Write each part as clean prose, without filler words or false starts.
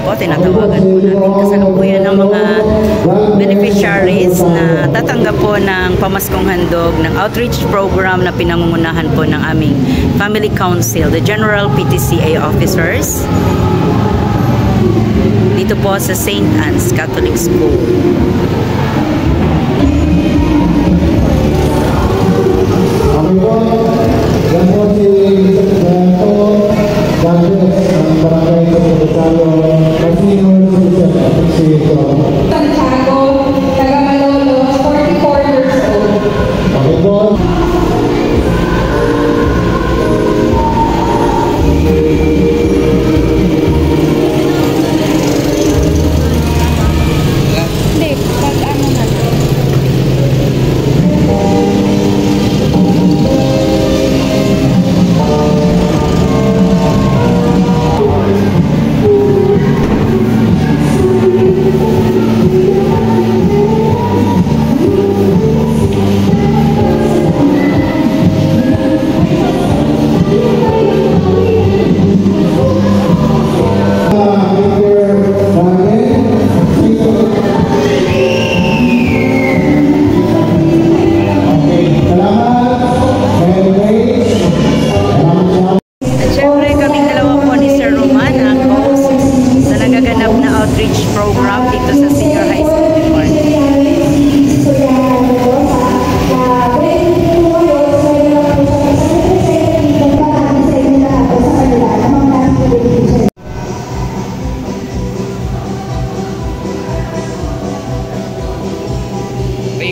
po, tinatawagan po natin kasalukuyan ng mga beneficiaries na tatanggap po ng pamaskong handog ng outreach program na pinangungunahan po ng aming Family Council, the General PTCA officers, dito po sa St. Anne's Catholic School.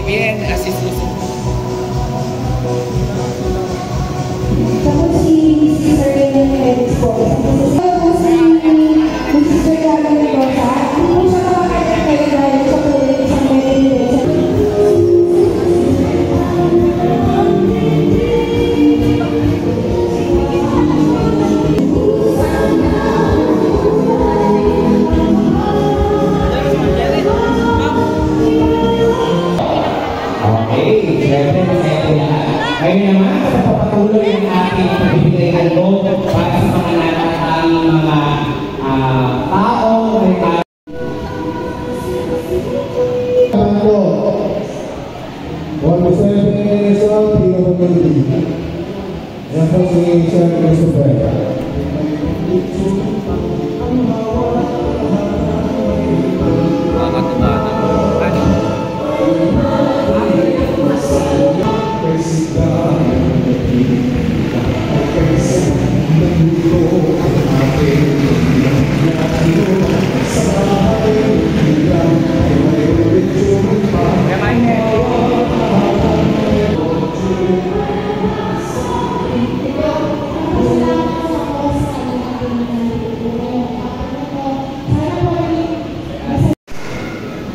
Bien, así es. Ngayon naman, papatuloy ang ating pagbibigay handog para sa mga natatanging mga tao may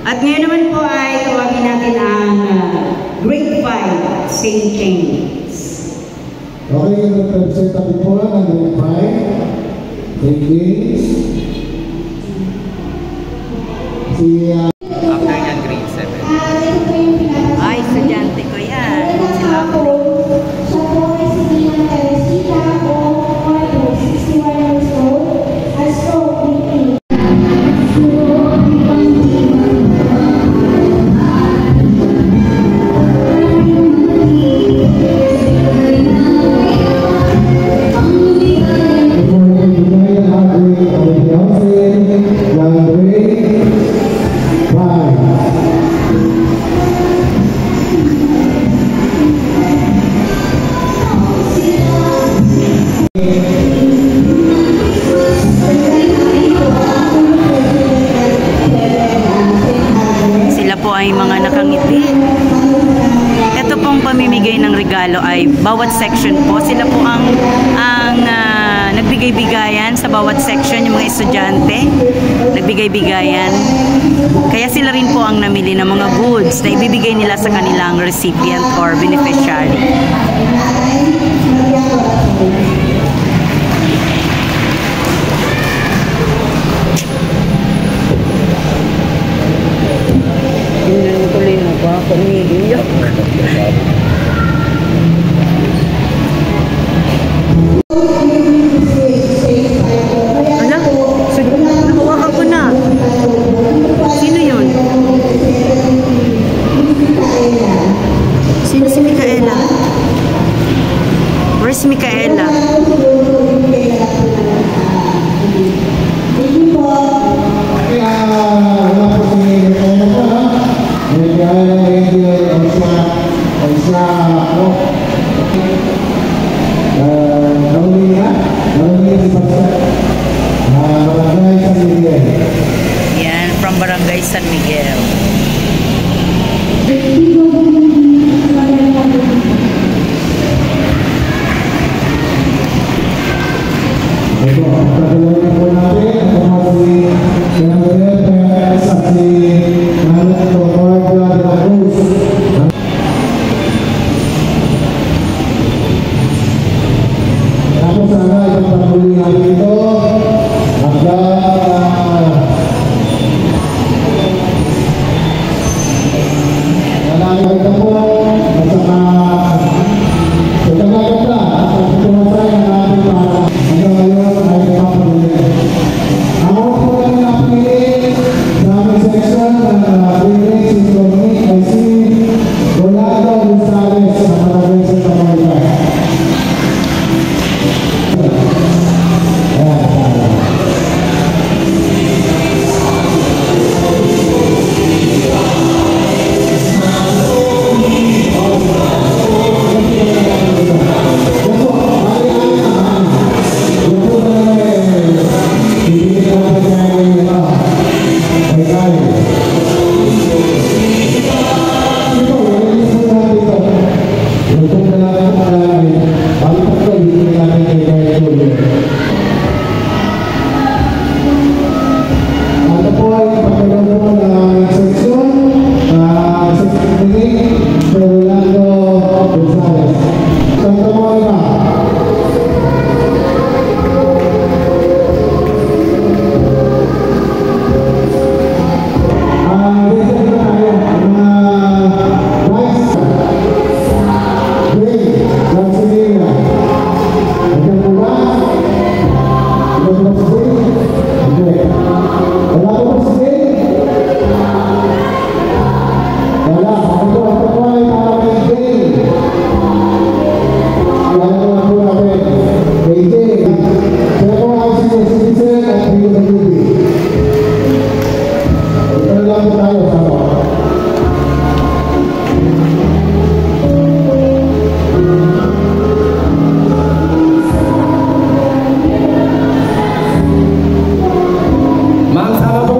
At ngayon naman po ay tawagin natin ang Grade 5 St. James. Okay, nag-present natin po ang Grade 5 St. James. after yan, Grade 7. Ay, estudyante ko yan. Sila po. Sila po ay mga nakangiti. Ito pong pamimigay ng regalo ay bawat section po. Sila po ang nagbigay-bigayan sa bawat section, yung mga estudyante. Nagbigay-bigayan. Kaya sila rin po ang namili ng mga goods na ibibigay nila sa kanilang recipient or beneficiary. Tingnan mo tuloy na ba? Kumigiyak. Ala, nahawakan ko na.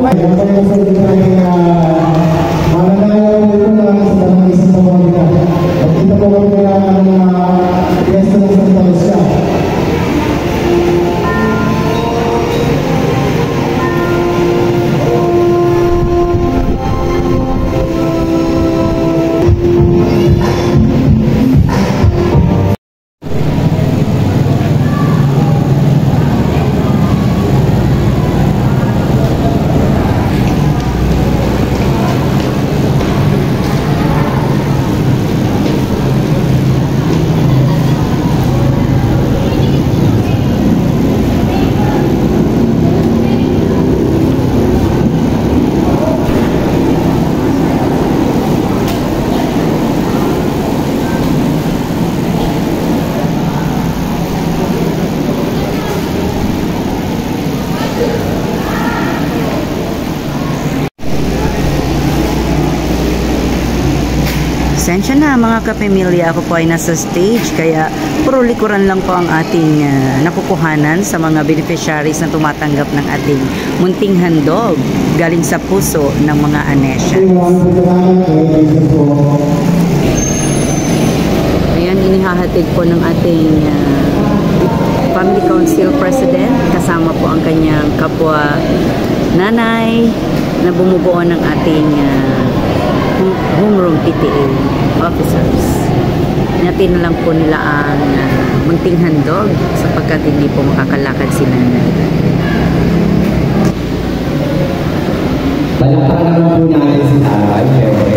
Kaya pa yung sa tayo na mananayaw dito na sa tanong isang pamamagitan. At dito po kami na piyesta ng Santa Lucia. Pasensya na mga kapamilya, ako po ay nasa stage kaya puro likuran lang po ang ating nakukuhanan sa mga beneficiaries na tumatanggap ng ating munting handog galing sa puso ng mga Anesya. Ayan, inihahatid po ng ating Family Council President kasama po ang kanyang kapwa nanay na bumubuo ng ating homeroom PTA officers. Natin na lang po nila ang munting handog sapagkat hindi po makakalakad si nanay. Palakpakan naman po natin si Tatay, syempre.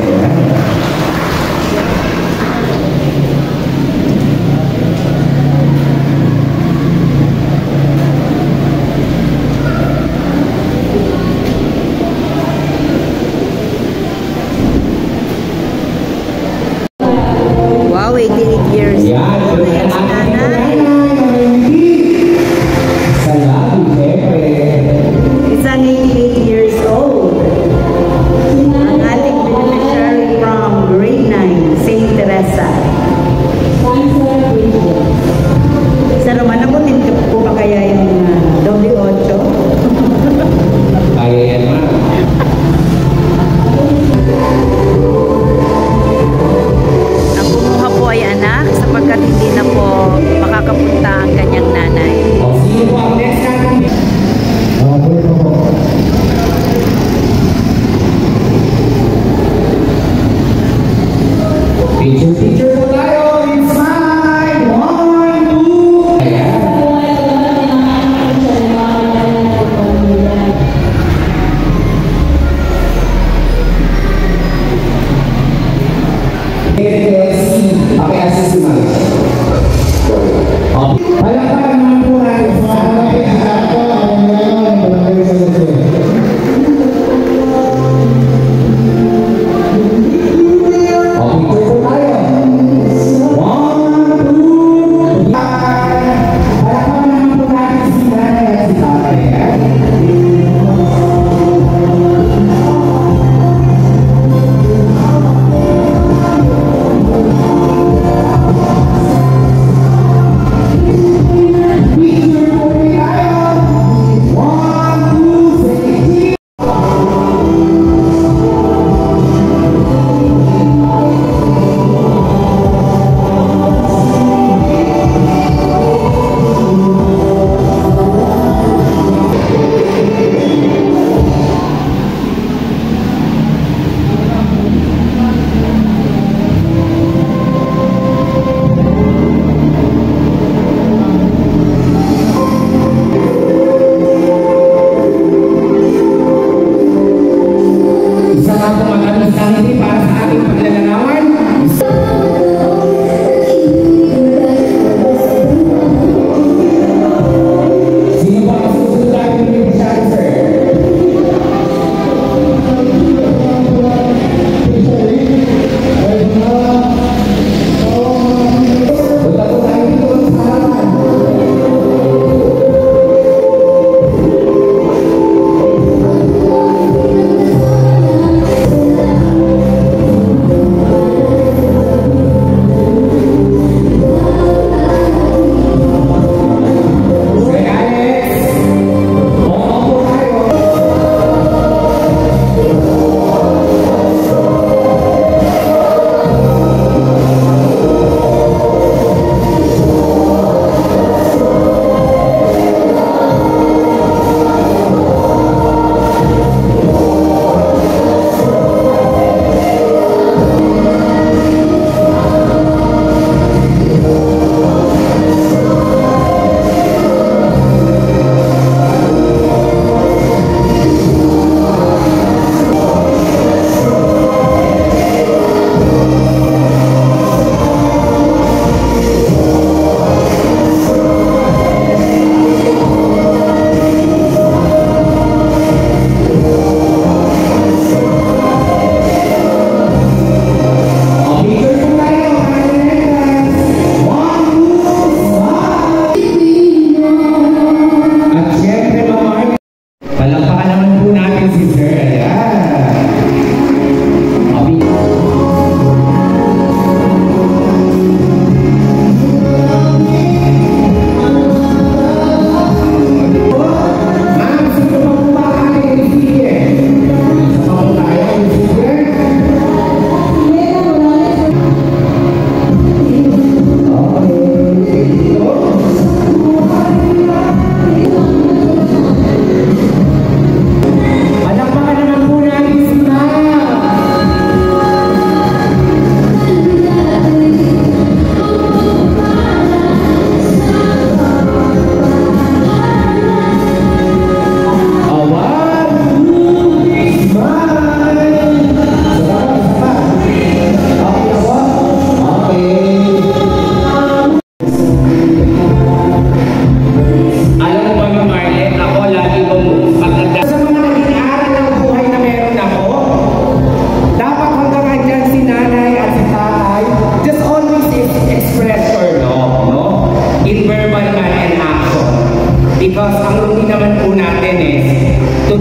Wow, 88 years old. Ayan si nanay. Salamat, syempre. Isang 88 years old. Ang ating beneficiary from grade 9, St. Teresa. Sa naman, nabutin po ba kaya yung doble 8? Kaya yan, ma. Ang kumuha po ay anak sapagkat hindi na po makakapunta ang kanyang nanay. O, sige po, ang next natin. Pwede po.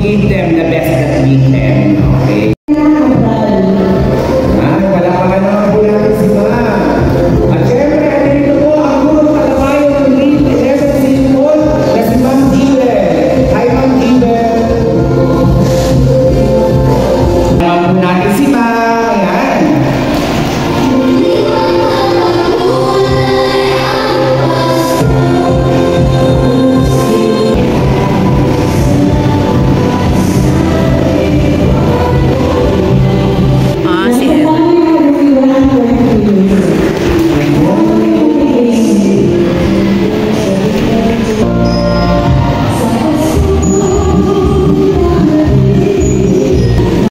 give them the best that we can.